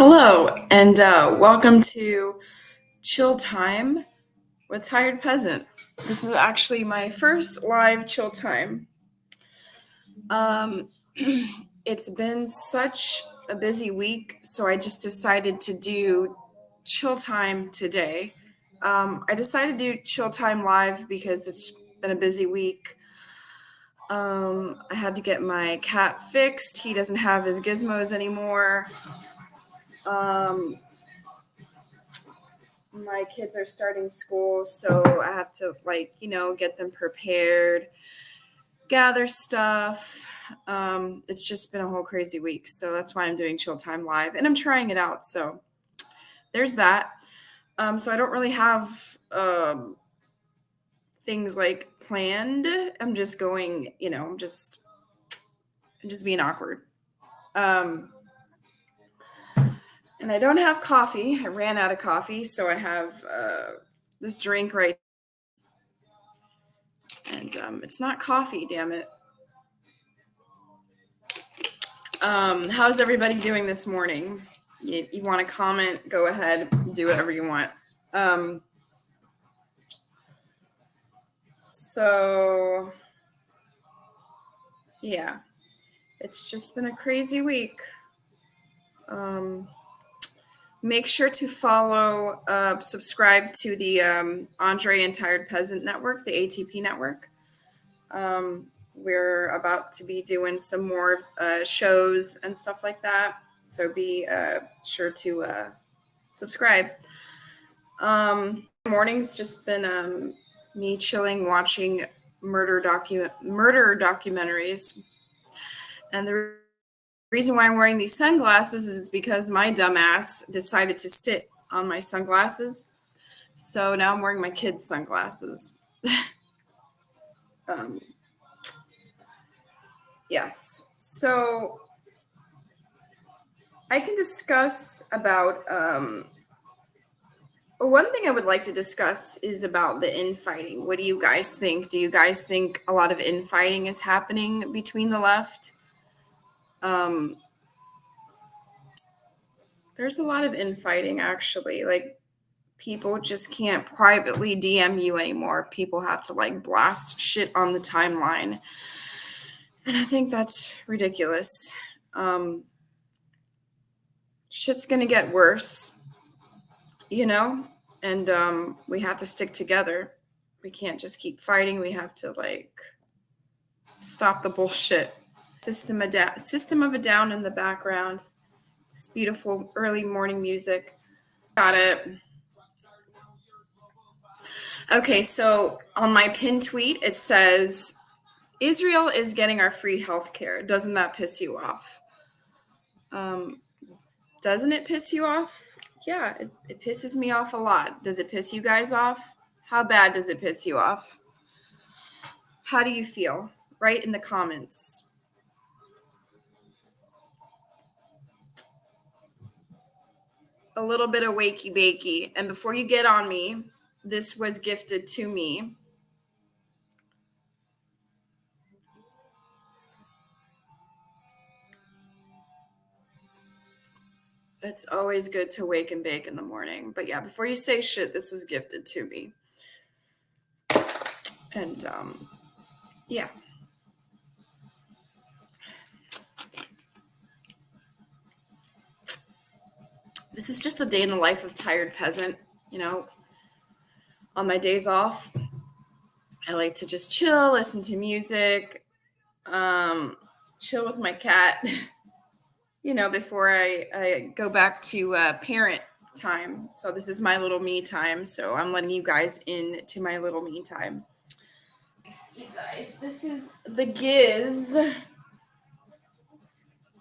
Hello, and welcome to Chill Time with Tired Peasant. This is actually my first live chill time. Um, it's been such a busy week, so I just decided to do chill time today. I decided to do chill time live because it's been a busy week. I had to get my cat fixed. He doesn't have his gizmos anymore. Um, my kids are starting school, so I have to get them prepared, gather stuff. It's just been a whole crazy week, so that's why I'm doing chill time live, and I'm trying it out. So there's that. So I don't really have things like planned. I'm just going, I'm just being awkward. Um, and I don't have coffee. I ran out of coffee, so I have this drink right. And it's not coffee, damn it. How's everybody doing this morning? You want to comment? Go ahead, do whatever you want. So, yeah, it's just been a crazy week. Make sure to follow, subscribe to the Andre and Tired Peasant Network, the ATP network. We're about to be doing some more shows and stuff like that. So be sure to subscribe. Morning's just been me chilling, watching murder documentaries. And the reason why I'm wearing these sunglasses is because my dumbass decided to sit on my sunglasses. So now I'm wearing my kids' sunglasses. Yes. So I can discuss about one thing I would like to discuss is about the infighting. What do you guys think? Do you guys think a lot of infighting is happening between the left? There's a lot of infighting, actually. Like, people just can't privately DM you anymore. People have to blast shit on the timeline. And I think that's ridiculous. Shit's gonna get worse, and we have to stick together. We can't just keep fighting. We have to stop the bullshit. System of a Down in the background. It's beautiful early morning music. Got it. Okay, so on my pinned tweet, it says, Israel is getting our free healthcare. Doesn't that piss you off? Doesn't it piss you off? Yeah, it pisses me off a lot. Does it piss you guys off? How bad does it piss you off? How do you feel? Write in the comments. A little bit of wakey bakey. And before you get on me, this was gifted to me. It's always good to wake and bake in the morning. But yeah, before you say shit, this was gifted to me. And yeah. This is just a day in the life of Tired Peasant. On my days off, I like to just chill, listen to music, chill with my cat, before I go back to parent time. So this is my little me time. So I'm letting you guys into my little me time. You guys, this is the Giz.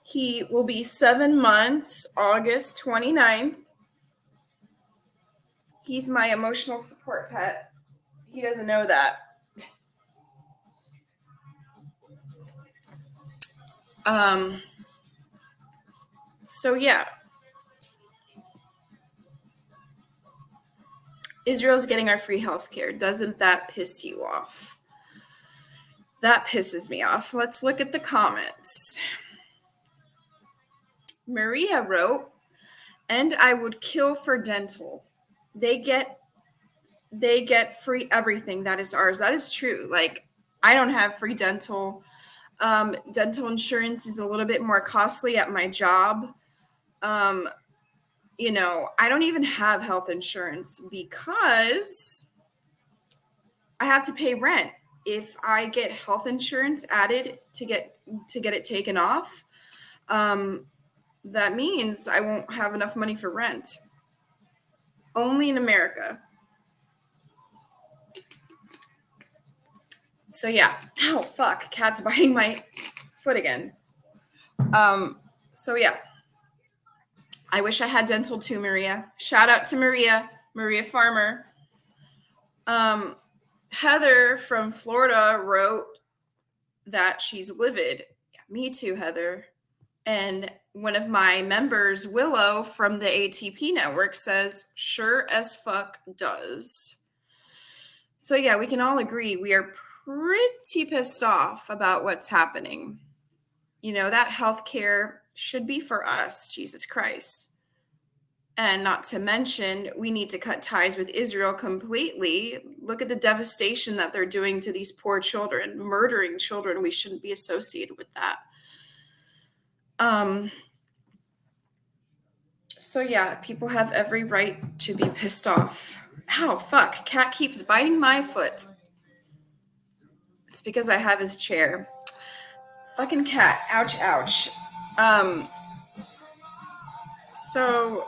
He will be 7 months, August 29th. He's my emotional support pet. He doesn't know that. So yeah. Israel's getting our free healthcare. Doesn't that piss you off? That pisses me off. Let's look at the comments. Maria wrote, And I would kill for dental. They get free everything that is ours. That is true. Like, I don't have free dental. Dental insurance is a little bit more costly at my job. Um, I don't even have health insurance because I have to pay rent. If I get health insurance added to get it taken off, um, that means I won't have enough money for rent. Only in America. So yeah. Oh fuck, cat's biting my foot again. So yeah. I wish I had dental too, Maria. Shout out to Maria Farmer. Heather from Florida wrote that she's livid. Yeah, me too, Heather. And one of my members, Willow from the ATP network, says, sure as fuck does. So yeah, we can all agree we are pretty pissed off about what's happening. That healthcare should be for us, Jesus Christ. And not to mention, we need to cut ties with Israel completely. Look at the devastation that they're doing to these poor children, murdering children. We shouldn't be associated with that. So yeah, people have every right to be pissed off. Ow, fuck. Cat keeps biting my foot. It's because I have his chair. Fucking cat. Ouch, ouch. So,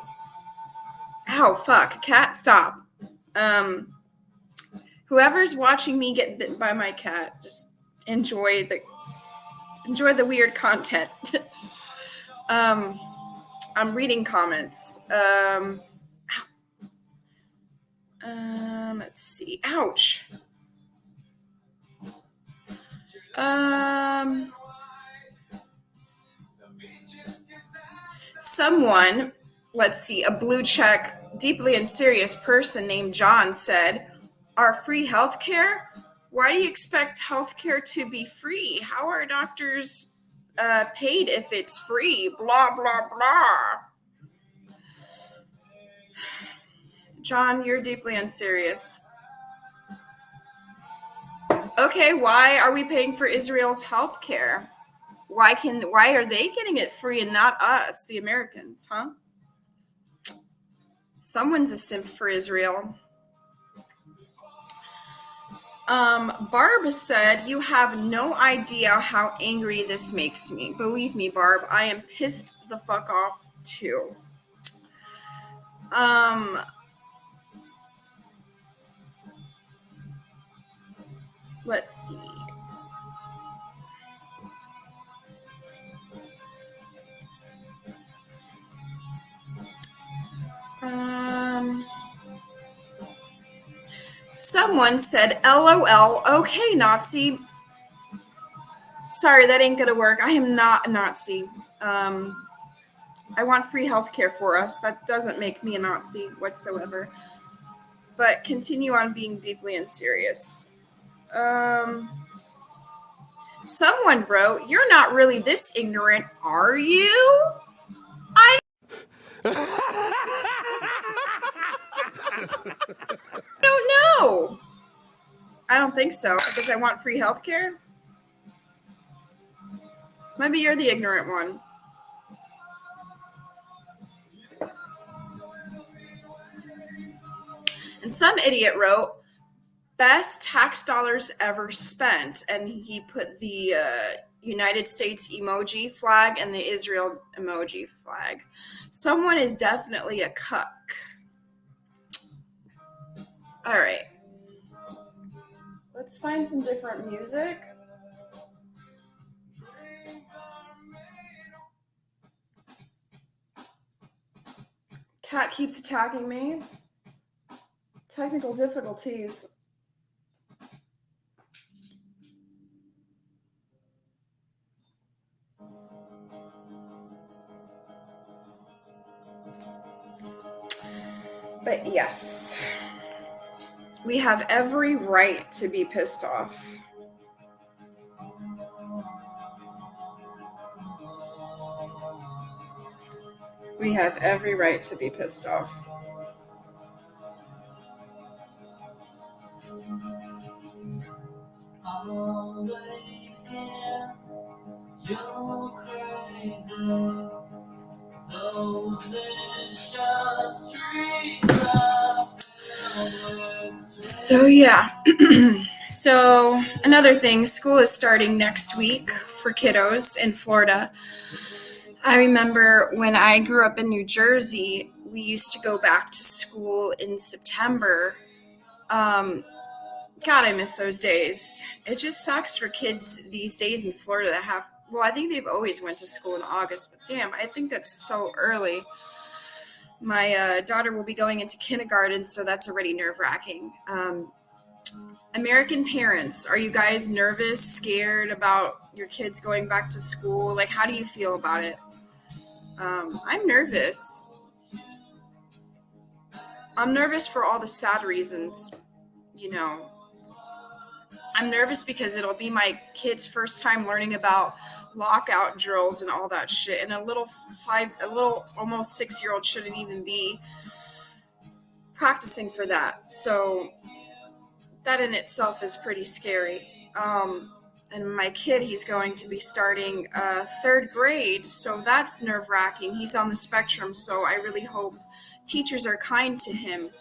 ow, fuck. Cat, stop. Whoever's watching me get bitten by my cat, just enjoy the weird content. I'm reading comments. Let's see. Ouch. Someone, let's see, a blue check, deeply and serious person named John said, "Our free healthcare? Why do you expect healthcare to be free? How are doctors paid if it's free? Blah, blah, blah." John, you're deeply unserious. Okay, why are we paying for Israel's healthcare? Why are they getting it free and not us, the Americans, huh? Someone's a simp for Israel. Barb said, "You have no idea how angry this makes me." Believe me, Barb, I am pissed the fuck off too. Let's see. Someone said, "LOL, okay, Nazi." Sorry, that ain't gonna work. I am not a Nazi. I want free healthcare for us. That doesn't make me a Nazi whatsoever. But continue on being deeply unserious. Someone wrote, "You're not really this ignorant, are you?" I don't know. I don't think so, because I want free healthcare. Maybe you're the ignorant one. And some idiot wrote, "Best tax dollars ever spent," and he put the United States emoji flag and the Israel emoji flag. Someone is definitely a cuck. All right. Let's find some different music. Cat keeps attacking me. Technical difficulties. But yes, we have every right to be pissed off. We have every right to be pissed off. You're crazy. Those So yeah. So another thing, school is starting next week for kiddos in Florida. I remember when I grew up in New Jersey, we used to go back to school in September. God, I miss those days. It just sucks for kids these days in Florida that have, well, I think they've always went to school in August, but damn, I think that's so early. My daughter will be going into kindergarten, so that's already nerve-wracking. American parents, are you guys nervous, scared about your kids going back to school? Like, how do you feel about it? I'm nervous. I'm nervous for all the sad reasons, you know. I'm nervous because it'll be my kid's first time learning about lockout drills and all that shit. And a little almost 6-year-old shouldn't even be practicing for that. So that in itself is pretty scary. And my kid, he's going to be starting third grade, so that's nerve wracking. He's on the spectrum, so I really hope teachers are kind to him.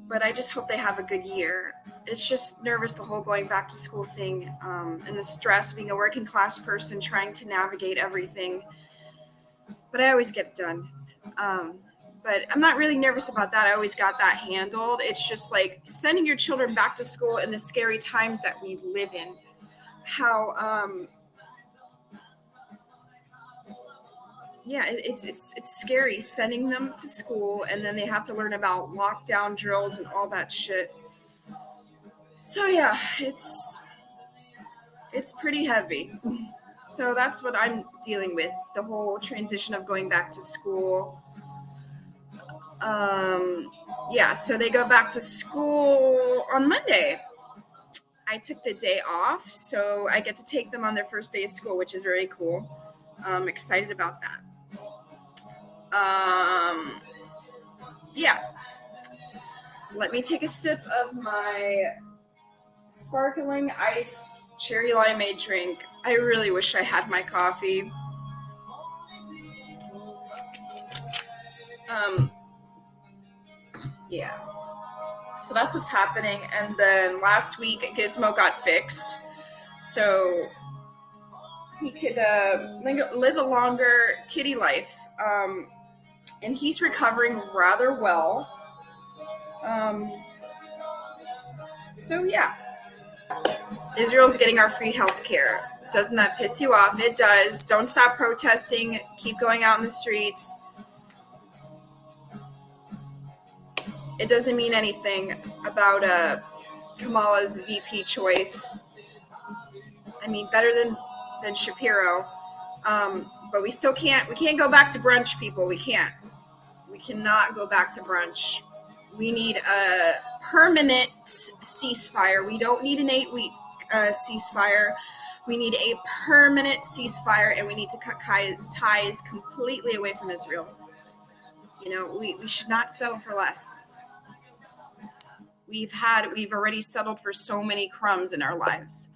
But I just hope they have a good year. It's just nervous, the whole going back to school thing, and the stress, being a working class person, trying to navigate everything. But I always get it done. But I'm not really nervous about that. I always got that handled. It's just like sending your children back to school in the scary times that we live in. How, yeah, it's scary sending them to school, and then they have to learn about lockdown drills and all that shit. So yeah, it's pretty heavy. So that's what I'm dealing with, the whole transition of going back to school. Yeah, so they go back to school on Monday. I took the day off, so I get to take them on their first day of school, which is very cool. I'm excited about that. Yeah. Let me take a sip of my sparkling ice cherry limeade drink. I really wish I had my coffee. Yeah. So that's what's happening. And then last week, Gizmo got fixed. So he could live a longer kitty life. And he's recovering rather well. So yeah. Israel's getting our free health care. Doesn't that piss you off? It does. Don't stop protesting. Keep going out in the streets. It doesn't mean anything about Kamala's VP choice. I mean, better than Shapiro. But we still can't. We can't go back to brunch, people. We can't. We cannot go back to brunch. We need a permanent ceasefire. We don't need an 8-week ceasefire. We need a permanent ceasefire, and we need to cut ties completely away from Israel. You know, we should not settle for less. We've already settled for so many crumbs in our lives.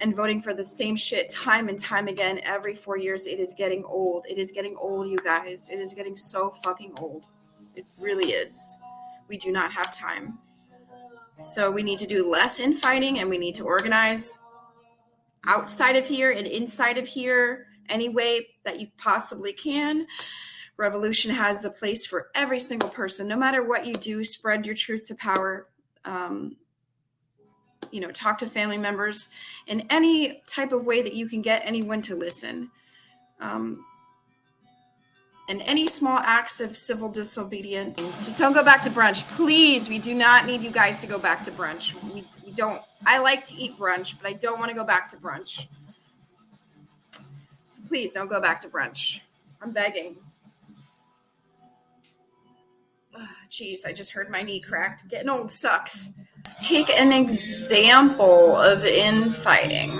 And voting for the same shit time and time again every 4 years, it is getting old. It is getting old, you guys. It is getting so fucking old. It really is. We do not have time. So we need to do less infighting, and we need to organize outside of here and inside of here any way that you possibly can. Revolution has a place for every single person. No matter what you do, spread your truth to power. Talk to family members in any type of way that you can get anyone to listen. And any small acts of civil disobedience. Just don't go back to brunch. Please, we do not need you guys to go back to brunch. We don't. I like to eat brunch, but I don't want to go back to brunch. So please don't go back to brunch. I'm begging. Jeez, I just heard my knee cracked. Getting old sucks. Let's take an example of infighting.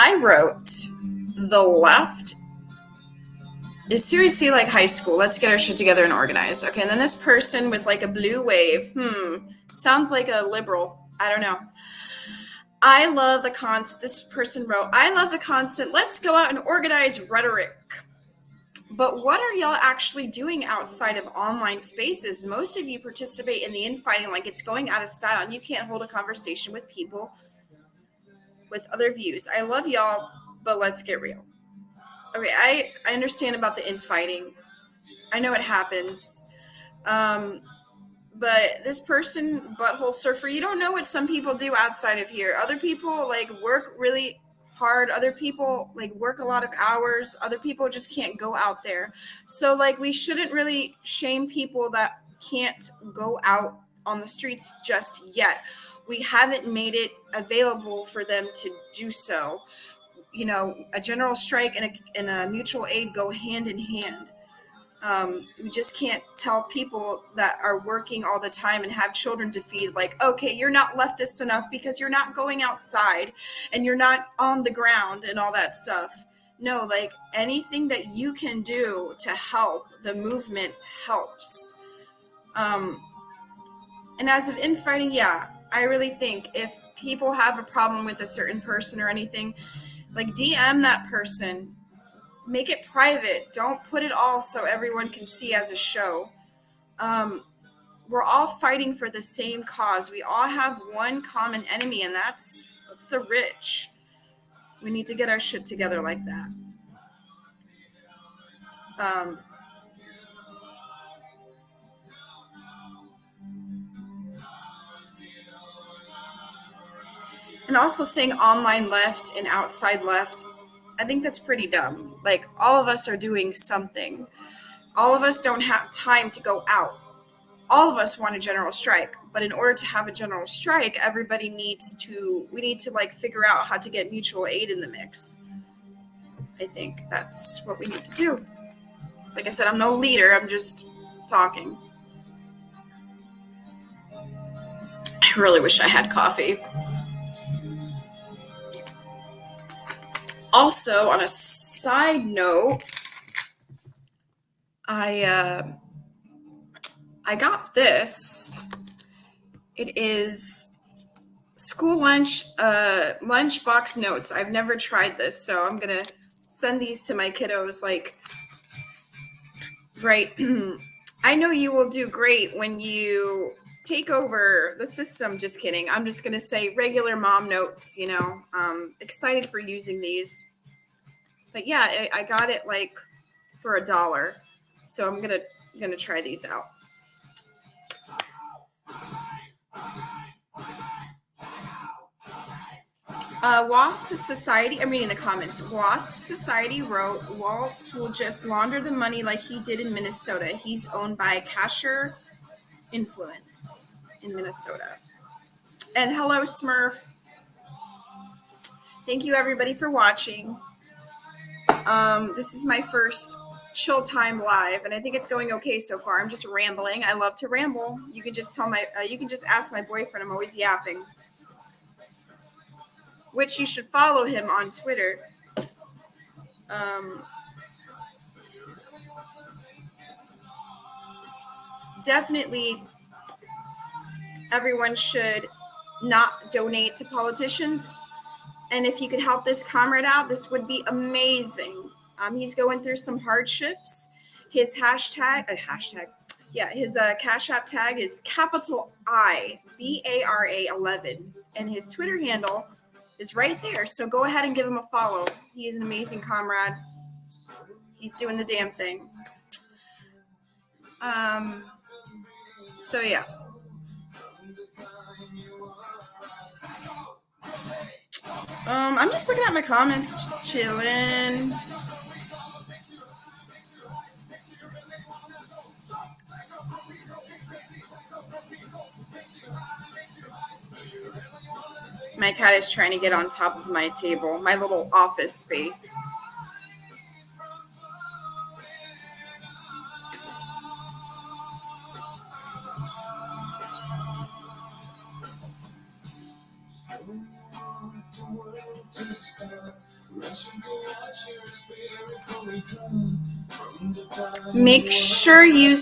I wrote, the left is seriously like high school. Let's get our shit together and organize. Okay, and then this person with like a blue wave, sounds like a liberal. I don't know. I love the this person wrote, I love the constant, let's go out and organize rhetoric. But what are y'all actually doing outside of online spaces? Most of you participate in the infighting like it's going out of style, and you can't hold a conversation with people with other views. I love y'all, but let's get real. Okay, I understand about the infighting. I know it happens. But this person, butthole surfer, you don't know what some people do outside of here. Other people like work really hard. Other people like work a lot of hours. Other people just can't go out there. So like we shouldn't really shame people that can't go out on the streets just yet. We haven't made it available for them to do so. You know, a general strike and a mutual aid go hand in hand. We just can't tell people that are working all the time and have children to feed, like, okay, you're not leftist enough because you're not going outside and you're not on the ground and all that stuff. No, like anything that you can do to help the movement helps. And as of infighting, yeah, I really think if people have a problem with a certain person or anything, like DM that person. Make it private. Don't put it all so everyone can see as a show. We're all fighting for the same cause. We all have one common enemy, and that's the rich. We need to get our shit together like that. And also saying online left and outside left, I think that's pretty dumb. Like, all of us are doing something. All of us don't have time to go out. All of us want a general strike, but in order to have a general strike, we need to like figure out how to get mutual aid in the mix. I think that's what we need to do. Like I said, I'm no leader, I'm just talking. I really wish I had coffee. Also, on a side note, I got this. It is school lunch box notes. I've never tried this, so I'm gonna send these to my kiddos. Like, right, I know you will do great when you take over the system. Just kidding. I'm just gonna say regular mom notes. Excited for using these. But yeah, I got it like for $1, so I'm gonna try these out. Wasp Society, I'm reading the comments. Wasp Society wrote, Waltz will just launder the money like he did in Minnesota. He's owned by Casher Influence in Minnesota. And hello, Smurf. Thank you, everybody, for watching. This is my first chill time live, and I think it's going okay so far. I'm just rambling. I love to ramble. You can just you can just ask my boyfriend. I'm always yapping. Which you should follow him on Twitter. Definitely, everyone should not donate to politicians. And if you could help this comrade out, this would be amazing. He's going through some hardships. His his Cash App tag is capital I BARA 11, and his Twitter handle is right there. So go ahead and give him a follow. He is an amazing comrade. He's doing the damn thing. So yeah. I'm just looking at my comments, just chilling. My cat is trying to get on top of my table, my little office space. Make sure you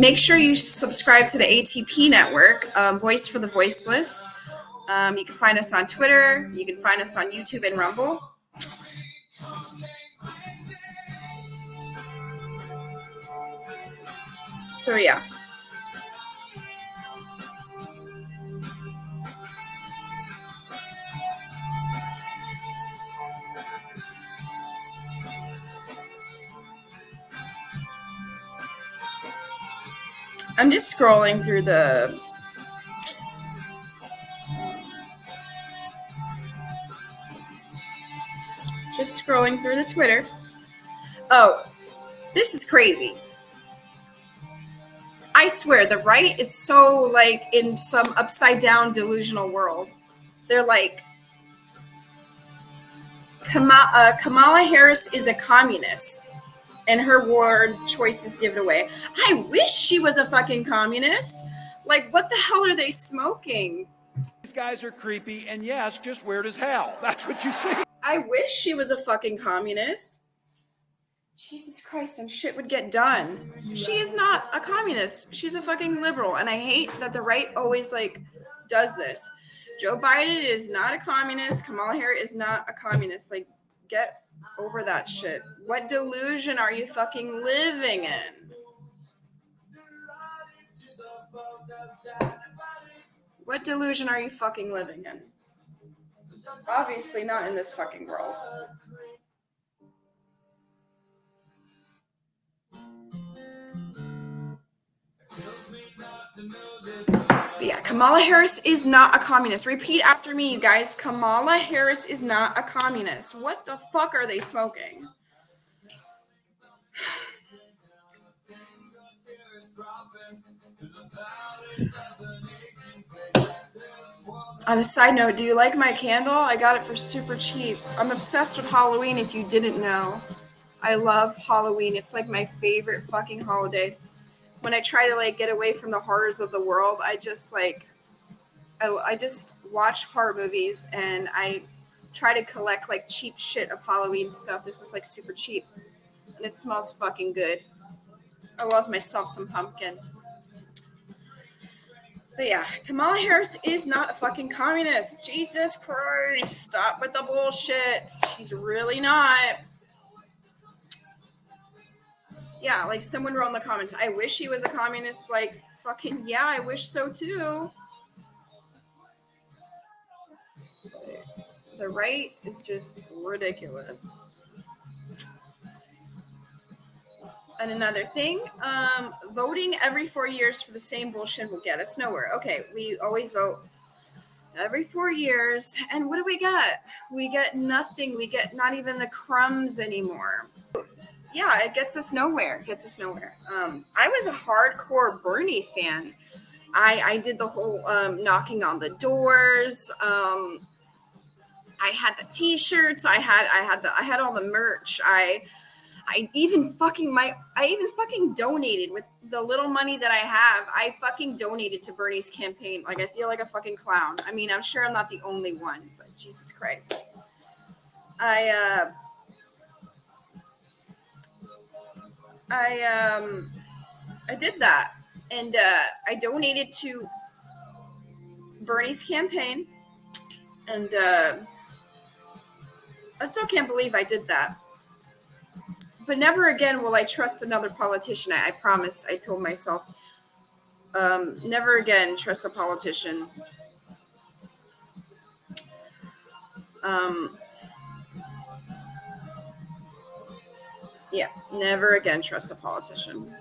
make sure you subscribe to the ATP network, Voice for the Voiceless. You can find us on Twitter. You can find us on YouTube and Rumble. So yeah. I'm just scrolling through the Twitter. Oh, this is crazy. I swear the right is so like in some upside down delusional world. They're like, Kamala Harris is a communist and her ward choice is given away. I wish she was a fucking communist. Like, what the hell are they smoking? These guys are creepy and yes, just weird as hell. That's what you see. I wish she was a fucking communist. Jesus Christ, and shit would get done. She is not a communist. She's a fucking liberal. And I hate that the right always like does this. Joe Biden is not a communist. Kamala Harris is not a communist. Like, get over that shit. What delusion are you fucking living in? What delusion are you fucking living in? Obviously not in this fucking world. But yeah, Kamala Harris is not a communist. Repeat after me, you guys. Kamala Harris is not a communist. What the fuck are they smoking? On a side note, do you like my candle? I got it for super cheap. I'm obsessed with Halloween, if you didn't know. I love Halloween. It's like my favorite fucking holiday. When I try to like get away from the horrors of the world, I just like I just watch horror movies and I try to collect like cheap shit of Halloween stuff. This was like super cheap and it smells fucking good. I love myself some pumpkin. But yeah, Kamala Harris is not a fucking communist. Jesus Christ, stop with the bullshit. She's really not. Yeah, like someone wrote in the comments, I wish she was a communist. Like, fucking yeah, I wish so too. The right is just ridiculous. And another thing, voting every 4 years for the same bullshit will get us nowhere. Okay, we always vote every 4 years, and what do we get? We get nothing. We get not even the crumbs anymore. Yeah, it gets us nowhere. I was a hardcore Bernie fan. I did the whole knocking on the doors. I had the T-shirts. I had all the merch. I even fucking donated with the little money that I have. I fucking donated to Bernie's campaign. Like, I feel like a fucking clown. I mean, I'm sure I'm not the only one, but Jesus Christ. I did that, and I donated to Bernie's campaign, and I still can't believe I did that. But never again will I trust another politician. I promised. I told myself, never again trust a politician. Yeah, never again trust a politician.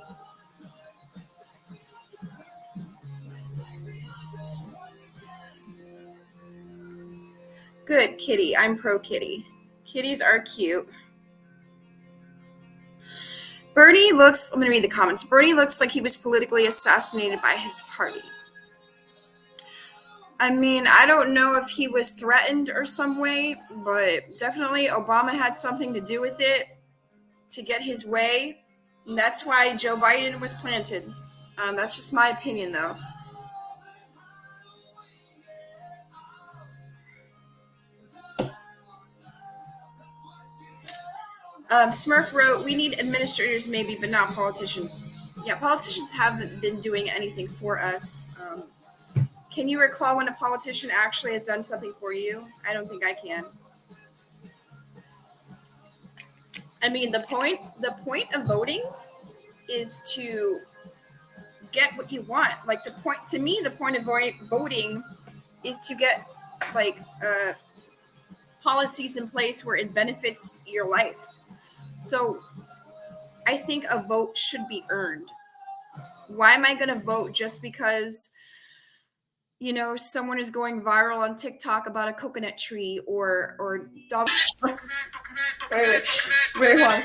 Good, kitty. I'm pro kitty. Kitties are cute. Bernie looks, I'm going to read the comments. Bernie looks like he was politically assassinated by his party. I mean, I don't know if he was threatened or some way, but definitely Obama had something to do with it to get his way. And that's why Joe Biden was planted. That's just my opinion, though. Smurf wrote, "We need administrators, maybe, but not politicians." Yeah, politicians haven't been doing anything for us. Can you recall when a politician actually has done something for you? I don't think I can. I mean, the point of voting is to get what you want. Like, the point of voting is to get like policies in place where it benefits your life. So I think a vote should be earned. Why am I going to vote just because someone is going viral on TikTok about a coconut tree or dog? Wait, hold on.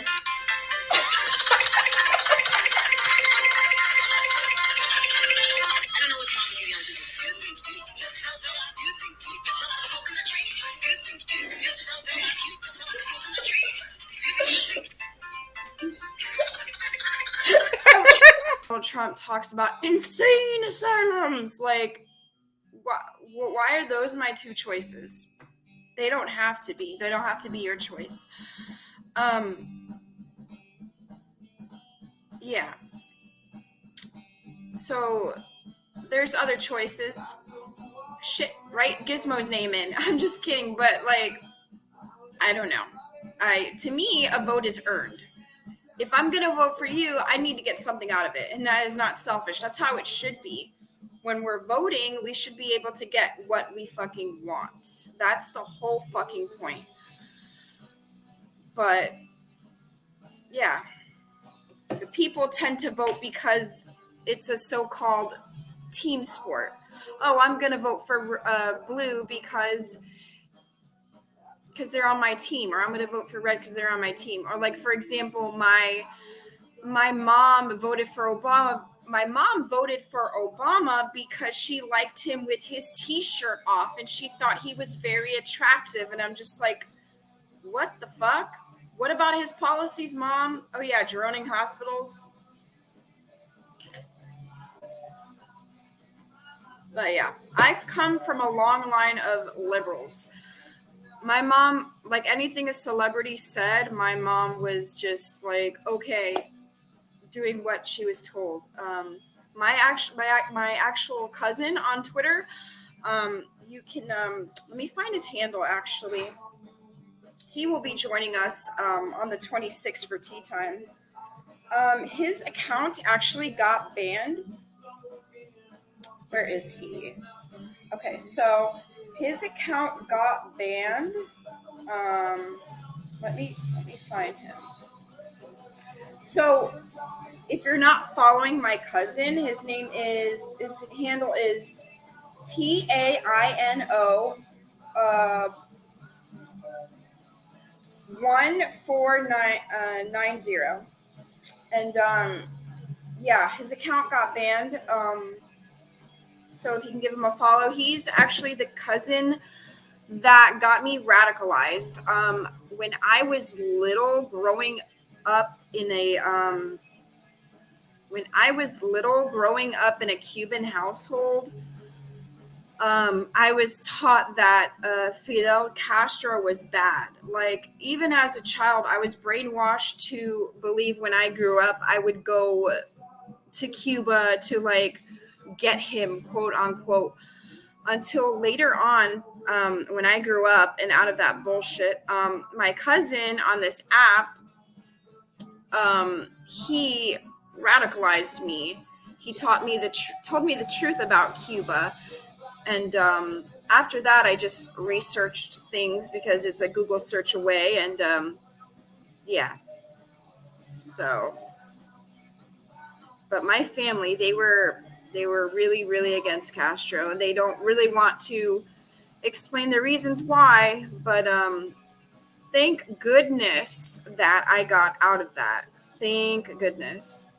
Donald Trump talks about insane asylums. Like, why are those my two choices? They don't have to be. They don't have to be your choice. Yeah. So there's other choices. Shit, write Gizmo's name in. I'm just kidding, but like, I don't know. To me, a vote is earned. If I'm gonna vote for you, I need to get something out of it, and that is not selfish. That's how it should be. When we're voting, we should be able to get what we fucking want. That's the whole fucking point. But yeah, people tend to vote because it's a so-called team sport. Oh, I'm gonna vote for blue because they're on my team, or I'm gonna vote for red because they're on my team. Or like, for example, my mom voted for Obama. My mom voted for Obama because she liked him with his t-shirt off and she thought he was very attractive. And I'm just like, what the fuck? What about his policies, Mom? Oh yeah, droning hospitals. But yeah, I've come from a long line of liberals. My mom, like anything a celebrity said, my mom was just like, okay, doing what she was told. My actual cousin on Twitter, you can let me find his handle. Actually, he will be joining us on the 26th for tea time. His account actually got banned. Where is he? Okay, so his account got banned. Let me find him. So if you're not following my cousin, his handle is TAINO 14990. And yeah, his account got banned. So if you can give him a follow, he's actually the cousin that got me radicalized. When I was little, growing up in a Cuban household, I was taught that Fidel Castro was bad. Like, even as a child, I was brainwashed to believe when I grew up, I would go to Cuba to like get him, quote unquote, until later on, when I grew up and out of that bullshit. My cousin on this app, he radicalized me. He told me the truth about Cuba. And after that, I just researched things because it's a Google search away. And yeah, so, but my family, they were really, really against Castro, and they don't really want to explain the reasons why. But thank goodness that I got out of that. Thank goodness.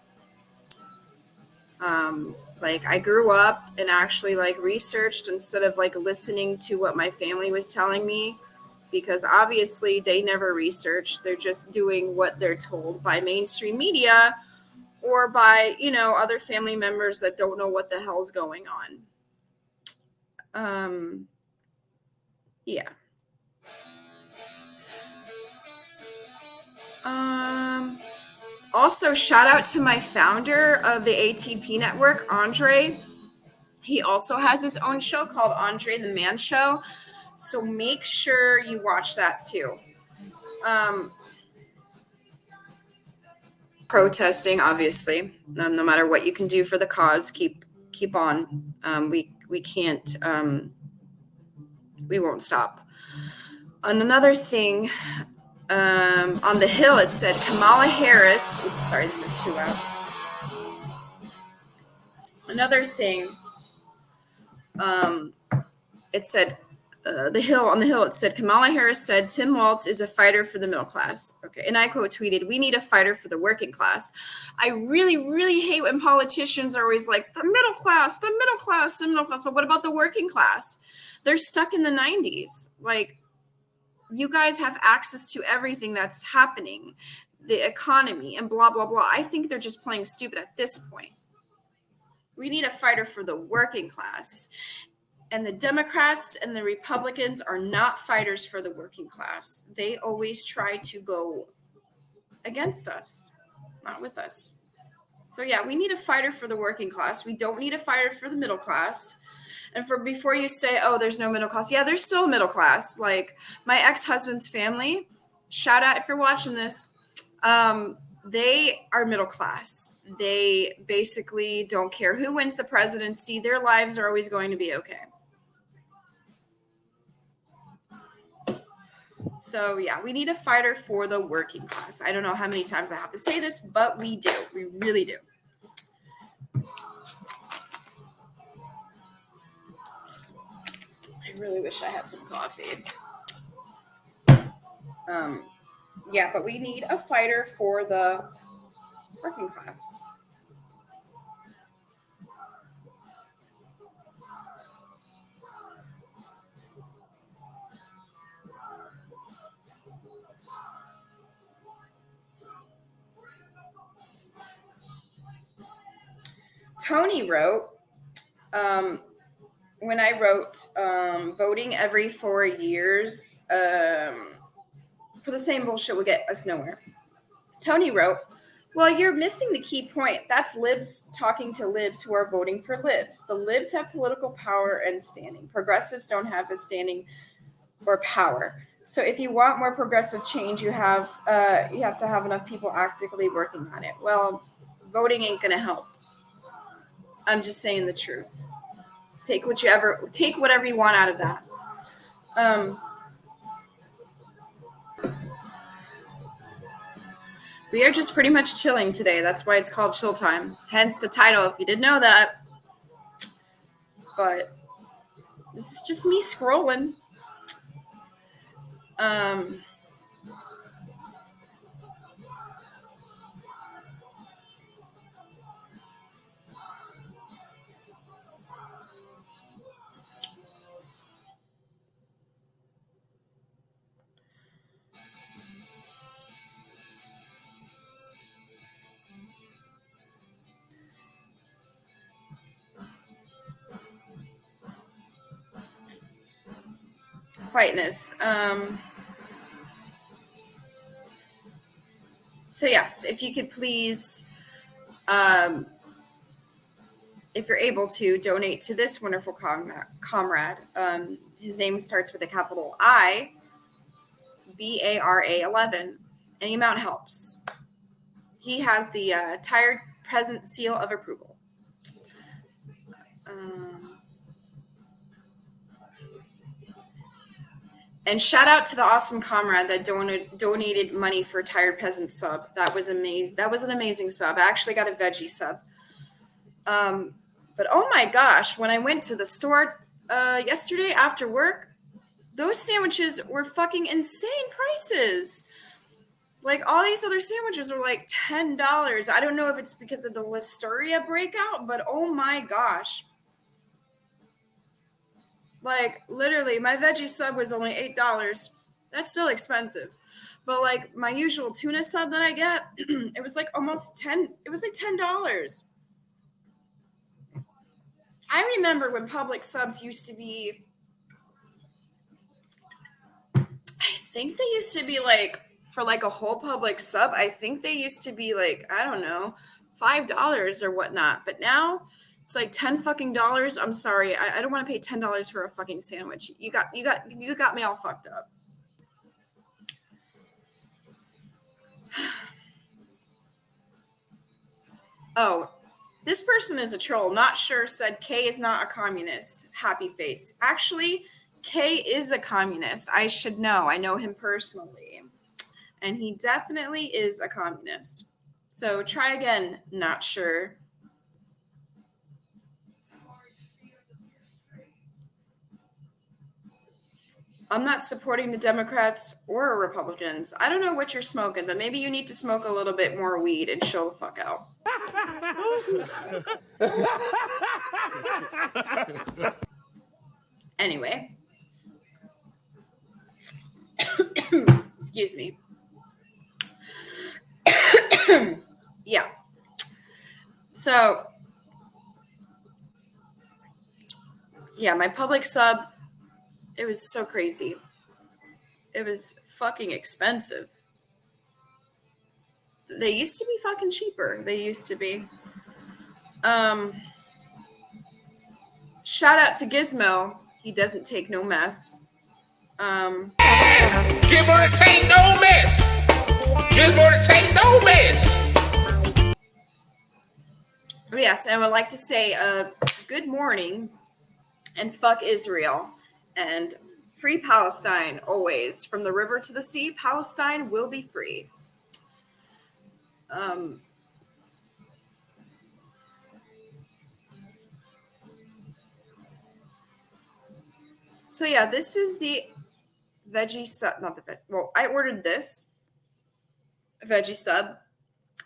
Like, I grew up and actually like researched instead of like listening to what my family was telling me, because obviously they never researched. They're just doing what they're told by mainstream media or by, other family members that don't know what the hell's going on. Um, yeah. Also, shout out to my founder of the ATP network, Andre. He also has his own show called Andre the Man Show. So make sure you watch that too. Protesting, obviously, no matter what you can do for the cause, keep on. We can't. We won't stop. And another thing, on the Hill, it said Kamala Harris. Oops, sorry, this is too loud. Another thing, it said on the Hill, it said Kamala Harris said Tim Walz is a fighter for the middle class. Okay, and I quote tweeted, "We need a fighter for the working class." I really, really hate when politicians are always like the middle class, the middle class, the middle class. But what about the working class? They're stuck in the 90s. Like, you guys have access to everything that's happening, the economy, and blah blah blah. I think they're just playing stupid at this point. We need a fighter for the working class. And the Democrats and the Republicans are not fighters for the working class. They always try to go against us, not with us. So yeah, we need a fighter for the working class. We don't need a fighter for the middle class. And for before you say, oh, there's no middle class. Yeah, there's still a middle class. Like my ex-husband's family, shout out if you're watching this. They are middle class. They basically don't care who wins the presidency. Their lives are always going to be okay. So yeah, we need a fighter for the working class. I don't know how many times I have to say this, but we do. We really do. I really wish I had some coffee. Yeah, but we need a fighter for the working class. Tony wrote, when I wrote voting every 4 years for the same bullshit will get us nowhere. Tony wrote, well, you're missing the key point. That's libs talking to libs who are voting for libs. The libs have political power and standing. Progressives don't have a standing or power. So if you want more progressive change, you have to have enough people actively working on it. Well, voting ain't gonna help. I'm just saying the truth. Take whatever you want out of that. We are just pretty much chilling today. That's why it's called Chill Time. Hence the title, if you didn't know that. But this is just me scrolling. Quietness. So yes, if you could please, if you're able to, donate to this wonderful comrade. His name starts with a capital I, BARA 11. Any amount helps. He has the Tired Peasant seal of approval. And shout out to the awesome comrade that donated money for Tired Peasant sub. That was amazing. That was an amazing sub. I actually got a veggie sub. But oh my gosh, when I went to the store yesterday after work, those sandwiches were fucking insane prices. Like all these other sandwiches were like $10. I don't know if it's because of the Listeria breakout, but oh my gosh. Like literally my veggie sub was only $8. That's still expensive. But like my usual tuna sub that I get, it was like almost $10. It was like $10. I remember when public subs used to be, I think they used to be like for like a whole public sub, I think they used to be like, I don't know, $5 or whatnot. But now it's like $10 fucking dollars. I'm sorry. I don't want to pay $10 for a fucking sandwich. You got me all fucked up. Oh, this person is a troll. Not sure said K is not a communist. Happy face. Actually, K is a communist. I should know. I know him personally. And he definitely is a communist. So try again. Not sure. I'm not supporting the Democrats or Republicans. I don't know what you're smoking, but maybe you need to smoke a little bit more weed and chill the fuck out. Anyway. Excuse me. Yeah. So, yeah, my public sub, it was so crazy. It was fucking expensive. They used to be fucking cheaper. They used to be. Shout out to Gizmo. He doesn't take no mess. Gizmo to take no mess. Gizmo to take no mess. Yes, and I would like to say good morning and fuck Israel and free Palestine always. From the river to the sea, Palestine will be free. So yeah, this is the veggie sub, not the veg. Well, I ordered this veggie sub,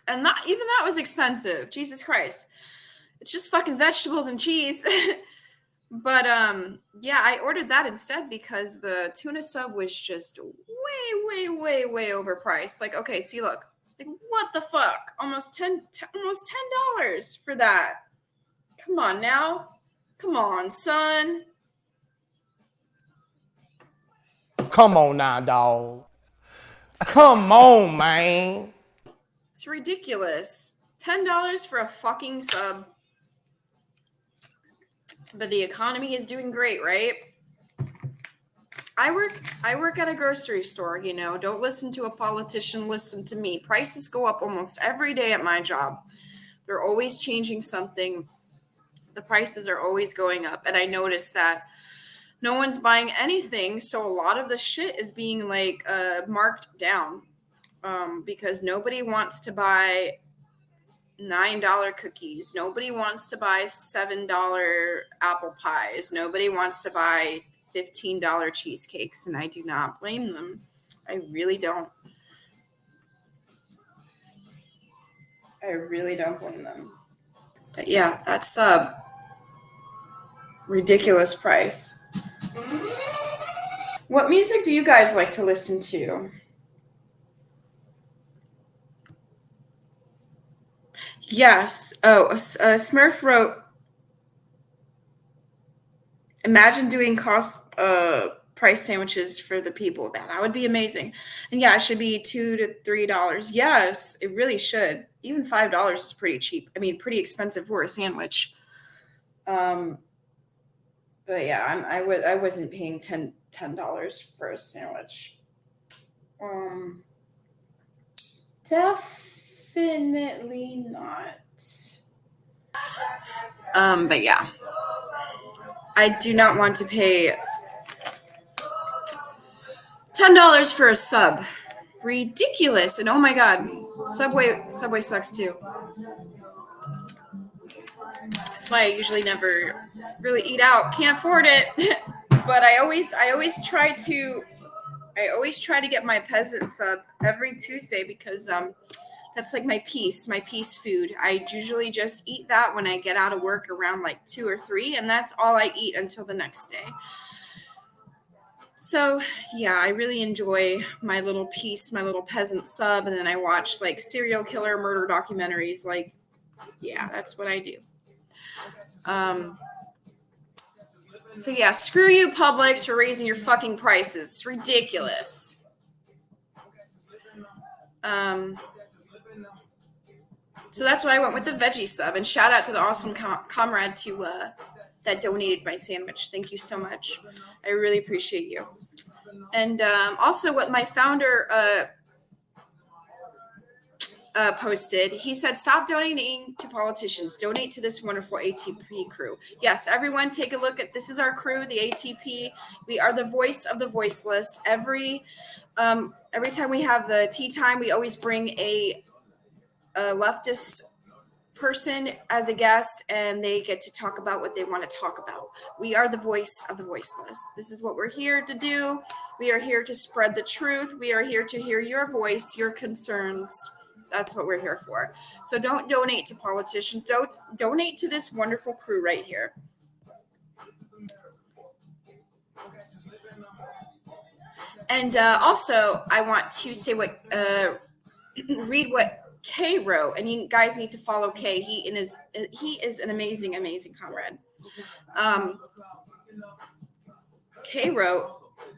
and not even that was expensive. Jesus Christ, it's just fucking vegetables and cheese. But yeah, I ordered that instead because the tuna sub was just way overpriced. Like, okay, see, look, like what the fuck? Almost $10 for that. Come on now, come on, son. Come on now, dog. Come on, man. It's ridiculous. $10 for a fucking sub. But the economy is doing great, right? I work at a grocery store, you know. Don't listen to a politician, listen to me. Prices go up almost every day at my job. They're always changing something. The prices are always going up. And I noticed that no one's buying anything, so a lot of the shit is being like marked down because nobody wants to buy $9 cookies. Nobody wants to buy $7 apple pies. Nobody wants to buy $15 cheesecakes, and I do not blame them. I really don't. I really don't blame them. But yeah, that's a ridiculous price. What music do you guys like to listen to? Yes. Oh, Smurf wrote, imagine doing cost price sandwiches for the people. That would be amazing. And yeah, it should be $2 to $3. Yes, it really should. Even $5 is pretty cheap. I mean, pretty expensive for a sandwich. But yeah, I wasn't paying $10 for a sandwich. Definitely not. But yeah, I do not want to pay $10 for a sub. Ridiculous. And oh my god, Subway sucks too. That's why I usually never really eat out. Can't afford it. But I always try to get my Peasant sub every Tuesday because that's like my peace food. I usually just eat that when I get out of work around like 2 or 3, and that's all I eat until the next day. So yeah, I really enjoy my little peace, my little Peasant sub, and then I watch like serial killer murder documentaries. Like, yeah, that's what I do. So yeah, screw you, Publix, for raising your fucking prices. It's ridiculous. So that's why I went with the veggie sub. And shout out to the awesome comrade that donated my sandwich. Thank you so much. I really appreciate you. And also, what my founder posted, he said, stop donating to politicians, donate to this wonderful ATP crew. Yes, everyone take a look at, this is our crew, the ATP. We are the voice of the voiceless. Every time we have the tea time, we always bring a leftist person as a guest, and they get to talk about what they want to talk about. We are the voice of the voiceless. This is what we're here to do. We are here to spread the truth. We are here to hear your voice, your concerns. That's what we're here for. So don't donate to politicians. Don't donate to this wonderful crew right here. And also, I want to say read what Kay wrote, and you guys need to follow Kay. He is an amazing comrade. Kay wrote,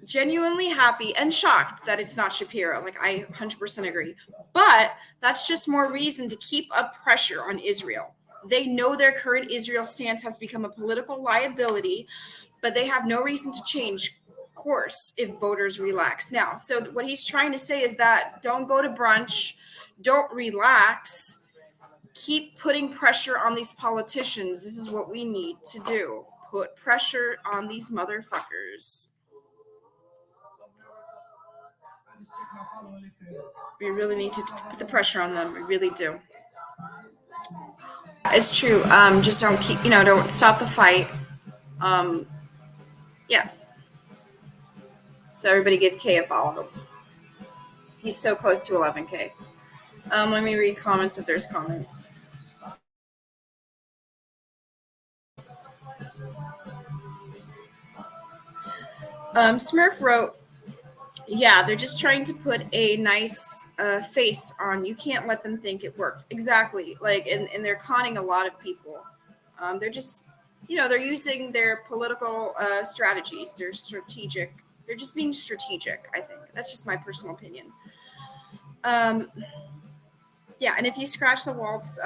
genuinely happy and shocked that it's not Shapiro. Like, I 100% agree. But that's just more reason to keep up pressure on Israel. They know their current Israel stance has become a political liability, but they have no reason to change course if voters relax now. So what he's trying to say is that don't go to brunch, don't relax, keep putting pressure on these politicians. This is what we need to do. Put pressure on these motherfuckers. We really need to put the pressure on them. We really do. It's true. Just don't don't stop the fight. Yeah. So everybody give Kay a follow. He's so close to 11K. Let me read comments if there's comments. Smurf wrote, yeah, they're just trying to put a nice face on. You can't let them think it worked. Exactly. Like, and they're conning a lot of people. They're just, they're using their political strategies. They're strategic. They're just being strategic, I think. That's just my personal opinion. Yeah, and if you scratch the waltz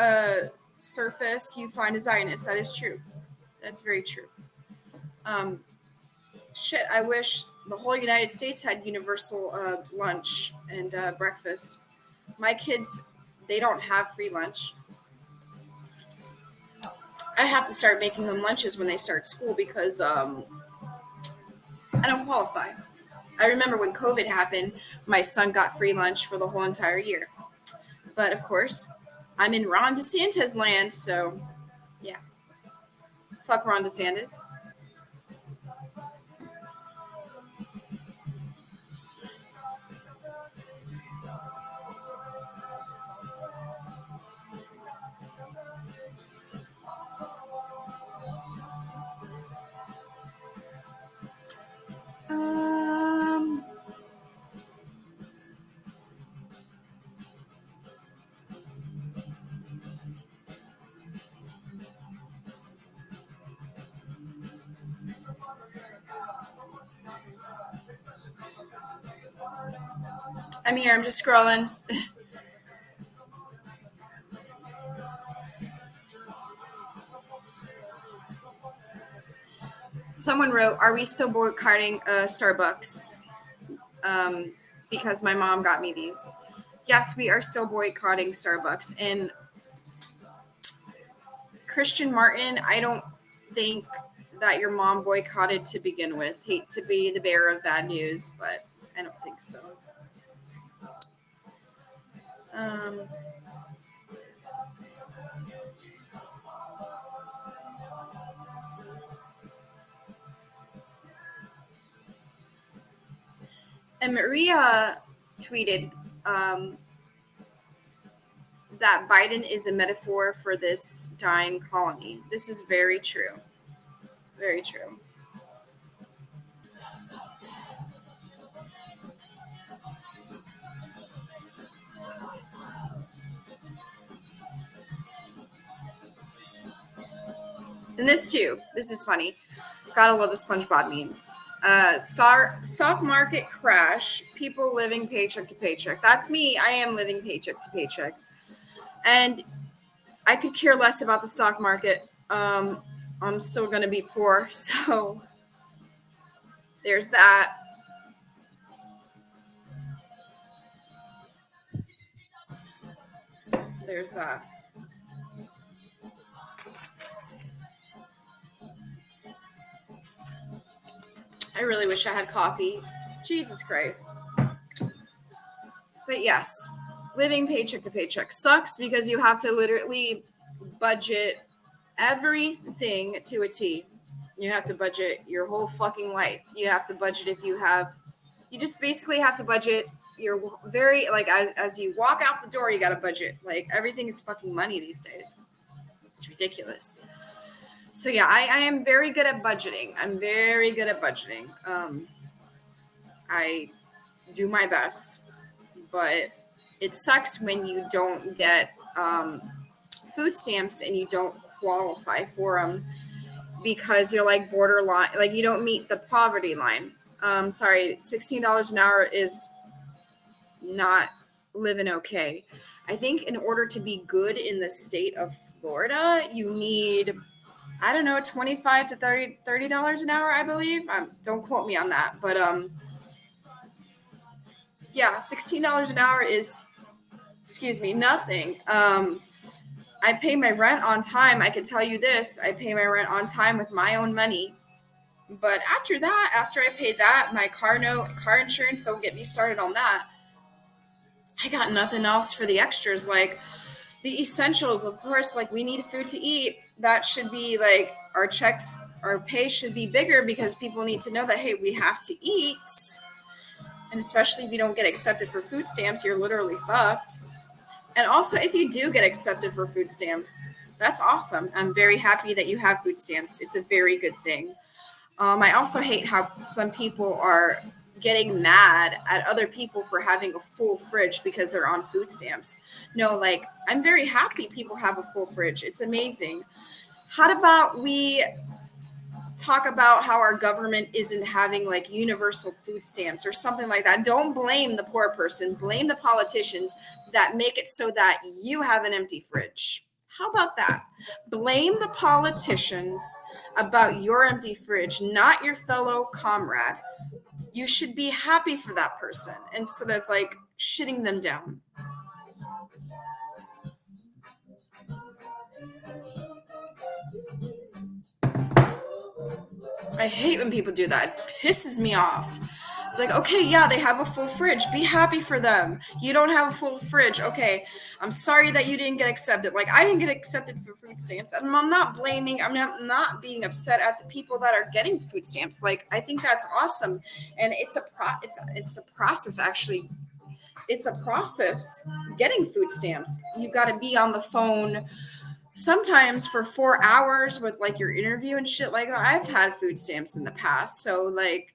surface, you find a Zionist. That is true. That's very true. Shit, I wish the whole United States had universal lunch and breakfast. My kids, they don't have free lunch. I have to start making them lunches when they start school because I don't qualify. I remember when COVID happened, my son got free lunch for the whole entire year. But of course, I'm in Ron DeSantis land, so yeah. Fuck Ron DeSantis. I'm here. I'm just scrolling. Someone wrote, are we still boycotting Starbucks? Because my mom got me these. Yes, we are still boycotting Starbucks. And Christian Martin, I don't think that your mom boycotted to begin with. Hate to be the bearer of bad news, but I don't think so. And Maria tweeted that Biden is a metaphor for this dying colony. This is very true. Very true. And this too. This is funny. Gotta love the SpongeBob memes. stock market crash, people living paycheck to paycheck. That's me. I am living paycheck to paycheck. And I could care less about the stock market. I'm still going to be poor. So there's that. There's that. I really wish I had coffee. Jesus Christ. But yes, living paycheck to paycheck sucks because you have to literally budget everything to a T. You have to budget your whole fucking life. You have to budget if you have, you just basically have to budget your very, like, as you walk out the door, you got to budget. Like, everything is fucking money these days. It's ridiculous. So yeah, I am very good at budgeting. I'm very good at budgeting. I do my best, but it sucks when you don't get food stamps and you don't qualify for them because you're like borderline, like you don't meet the poverty line. Sorry, $16 an hour is not living okay. I think in order to be good in the state of Florida, you need, I don't know, $25 to $30 an hour, I believe. Don't quote me on that, but yeah, $16 an hour is, nothing. I pay my rent on time. I can tell you this, I pay my rent on time with my own money. But after that, after I pay that, my car insurance, don't get me started on that. I got nothing else for the extras, like the essentials, of course, like we need food to eat. That should be like our checks, our pay should be bigger because people need to know that, hey, we have to eat. And especially if you don't get accepted for food stamps, you're literally fucked. And also, if you do get accepted for food stamps, that's awesome. I'm very happy that you have food stamps. It's a very good thing. I also hate how some people are getting mad at other people for having a full fridge because they're on food stamps. No, like, I'm very happy people have a full fridge. It's amazing. How about we talk about how our government isn't having like universal food stamps or something like that? Don't blame the poor person. Blame the politicians that make it so that you have an empty fridge. How about that? Blame the politicians about your empty fridge, not your fellow comrade. You should be happy for that person instead of like shitting them down. I hate when people do that. It pisses me off. It's like, okay, yeah, they have a full fridge. Be happy for them. You don't have a full fridge. Okay, I'm sorry that you didn't get accepted. Like, I didn't get accepted for food stamps. And I'm not blaming, I'm not being upset at the people that are getting food stamps. Like, I think that's awesome. And it's a process, actually. It's a process getting food stamps. You got to be on the phone sometimes for 4 hours with like your interview and shit like that. I've had food stamps in the past. So like,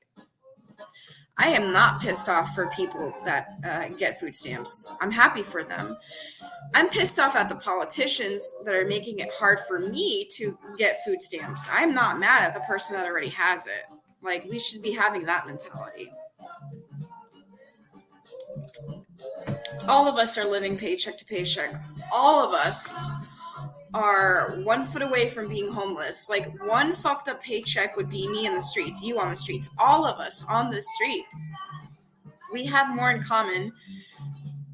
I am not pissed off for people that get food stamps. I'm happy for them. I'm pissed off at the politicians that are making it hard for me to get food stamps. I'm not mad at the person that already has it. Like, we should be having that mentality. All of us are living paycheck to paycheck. All of us are 1 foot away from being homeless. Like, one fucked up paycheck would be me in the streets, you on the streets, all of us on the streets. We have more in common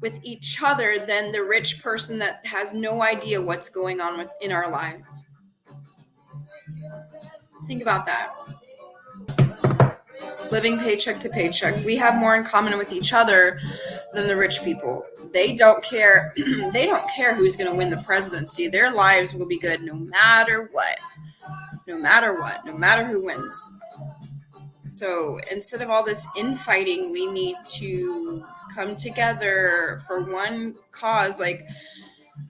with each other than the rich person that has no idea what's going on in our lives. Think about that. Living paycheck to paycheck. We have more in common with each other than the rich people. They don't care. They don't care who's going to win the presidency. Their lives will be good no matter what. No matter what. No matter who wins. So instead of all this infighting, we need to come together for one cause. Like,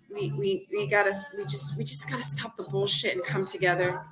we just gotta stop the bullshit and come together.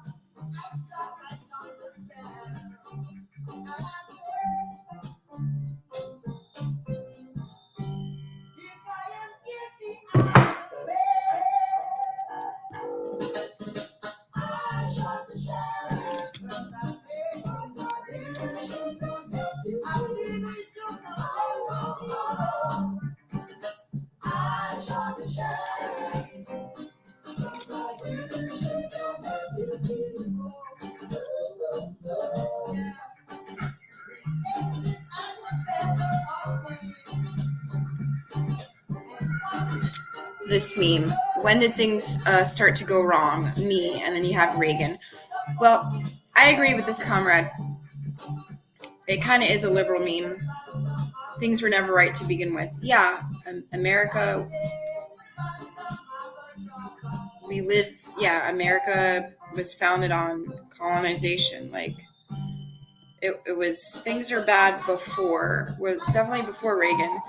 this meme. When did things start to go wrong? Me, and then you have Reagan. Well, I agree with this comrade. It kind of is a liberal meme. Things were never right to begin with. Yeah, America, America was founded on colonization. Like, it was, things are bad before, was definitely before Reagan.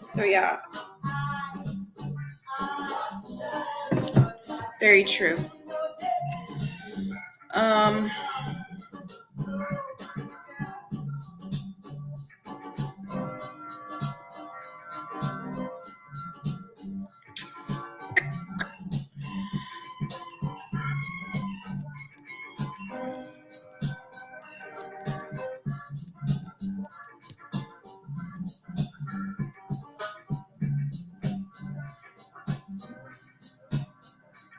So yeah, very true.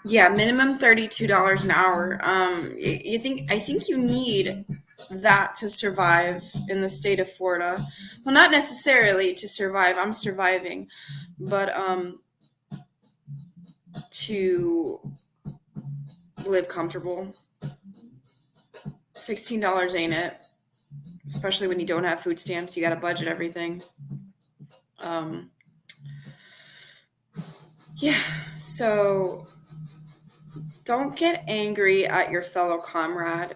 Yeah, minimum $32 an hour. I think you need that to survive in the state of Florida. Well, not necessarily to survive. I'm surviving, but to live comfortable. $16 ain't it? Especially when you don't have food stamps, you got to budget everything. Yeah, so don't get angry at your fellow comrade.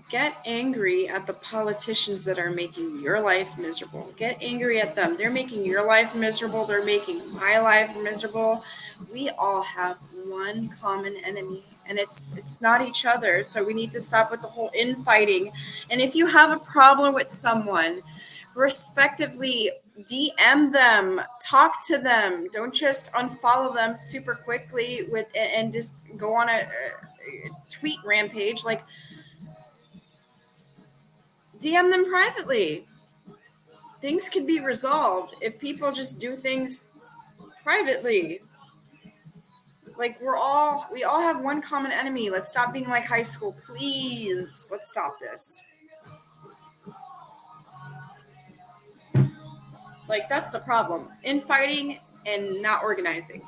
Get angry at the politicians that are making your life miserable. Get angry at them. They're making your life miserable. They're making my life miserable. We all have one common enemy, and it's not each other. So we need to stop with the whole infighting. And if you have a problem with someone, respectively DM them, talk to them. Don't just unfollow them super quickly and just go on a tweet rampage. Like, DM them privately. Things can be resolved if people just do things privately. Like, we all have one common enemy. Let's stop being like high school, please. Let's stop this. Like, that's the problem. Infighting and not organizing.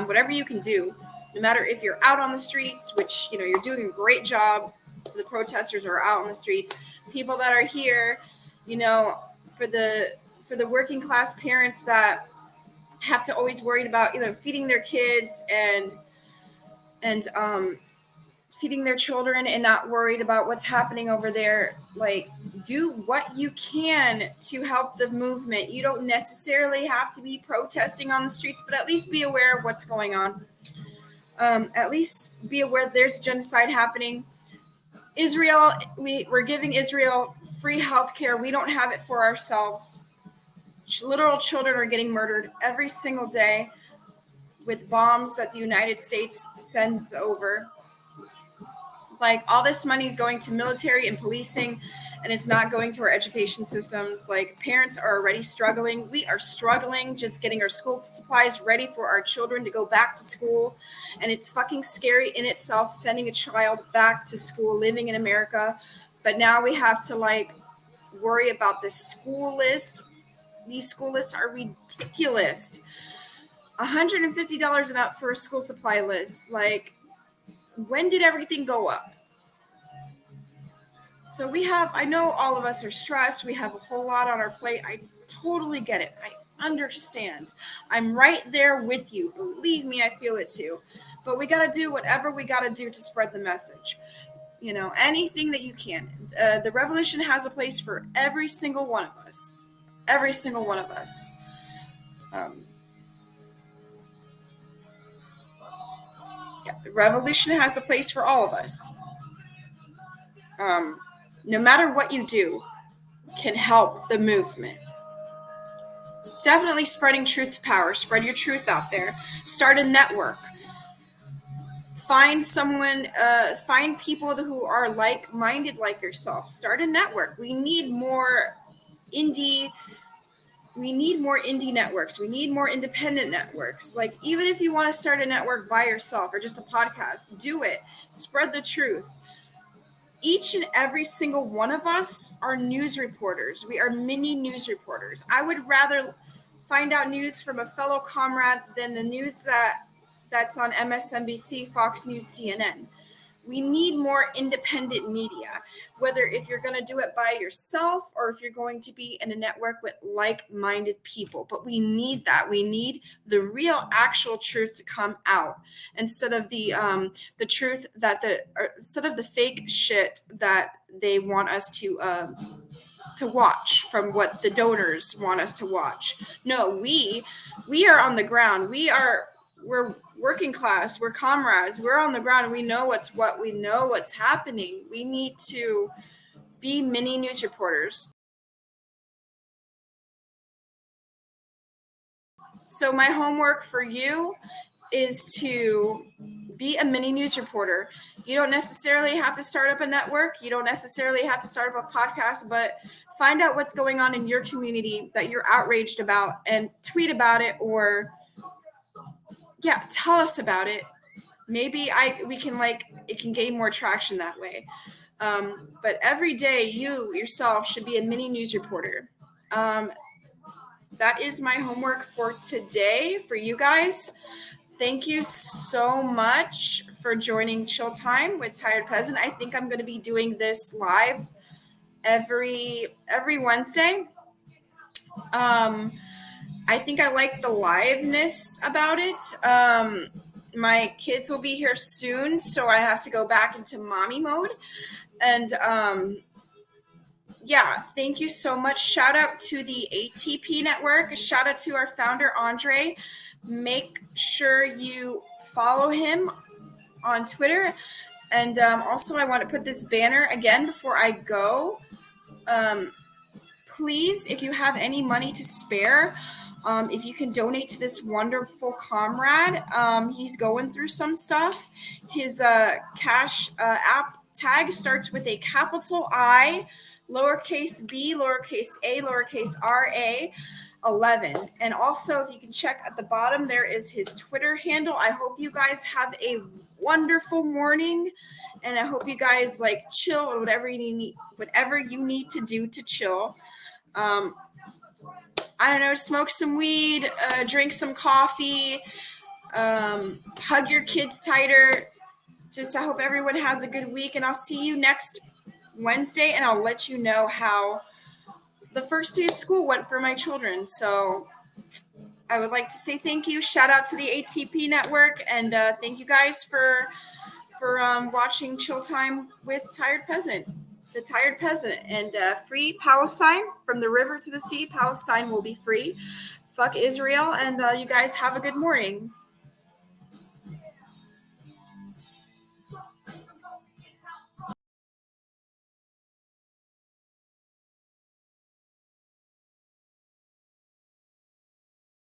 Whatever you can do, no matter if you're out on the streets, which, you're doing a great job. The protesters are out on the streets. People that are here, for the working class parents that have to always worry about, feeding their kids and feeding their children and not worried about what's happening over there. Like, do what you can to help the movement. You don't necessarily have to be protesting on the streets, but at least be aware of what's going on. At least be aware there's genocide happening. Israel, we're giving Israel free health care. We don't have it for ourselves. Literal children are getting murdered every single day with bombs that the United States sends over. Like, all this money going to military and policing, and it's not going to our education systems. Like, parents are already struggling. We are struggling just getting our school supplies ready for our children to go back to school. And it's fucking scary in itself, sending a child back to school, living in America. But now we have to, worry about this school list. These school lists are ridiculous. $150 and up for a school supply list. Like, when did everything go up? So I know all of us are stressed. We have a whole lot on our plate. I totally get it. I understand. I'm right there with you. Believe me, I feel it too. But we got to do whatever we got to do to spread the message. Anything that you can. The revolution has a place for every single one of us. Every single one of us. The revolution has a place for all of us. No matter what you do can help the movement. Definitely spreading truth to power. Spread your truth out there. Start a network. Find people who are like-minded like yourself. Start a network. We need more indie networks. We need more independent networks. Like, even if you want to start a network by yourself or just a podcast, do it. Spread the truth. each and every single one of us are news reporters. We are mini news reporters. I would rather find out news from a fellow comrade than the news that's on MSNBC, Fox News, CNN. We need more independent media, whether if you're going to do it by yourself or if you're going to be in a network with like-minded people. But we need that. We need the real, actual truth to come out instead of the truth instead of the fake shit that they want us to watch from what the donors want us to watch. No, we are on the ground. We're working class. We're comrades. We're on the ground. We know we know what's happening. We need to be mini news reporters. So my homework for you is to be a mini news reporter. You don't necessarily have to start up a network. You don't necessarily have to start up a podcast, but find out what's going on in your community that you're outraged about and tweet about it, or tell us about it. Maybe it can gain more traction that way. But every day you yourself should be a mini news reporter. That is my homework for today for you guys. Thank you so much for joining Chill Time with Tired Peasant. I think I'm going to be doing this live every Wednesday. I think I like the liveness about it. My kids will be here soon, so I have to go back into mommy mode. And thank you so much. Shout out to the ATP network. Shout out to our founder, Andre. Make sure you follow him on Twitter. And also, I want to put this banner again before I go. Please, if you have any money to spare, if you can donate to this wonderful comrade, he's going through some stuff. His cash app tag starts with a capital I, lowercase b, lowercase a, lowercase ra, 11. And also, if you can check at the bottom, there is his Twitter handle. I hope you guys have a wonderful morning, and I hope you guys chill or whatever you need to do to chill. I don't know, smoke some weed, drink some coffee, hug your kids tighter. Just I hope everyone has a good week, and I'll see you next Wednesday, and I'll let you know how the first day of school went for my children. So I would like to say thank you. Shout out to the ATP network, and thank you guys for watching Chill Time with Tired Peasant. The Tired Peasant, and free Palestine from the river to the sea. Palestine will be free. Fuck Israel, and you guys have a good morning.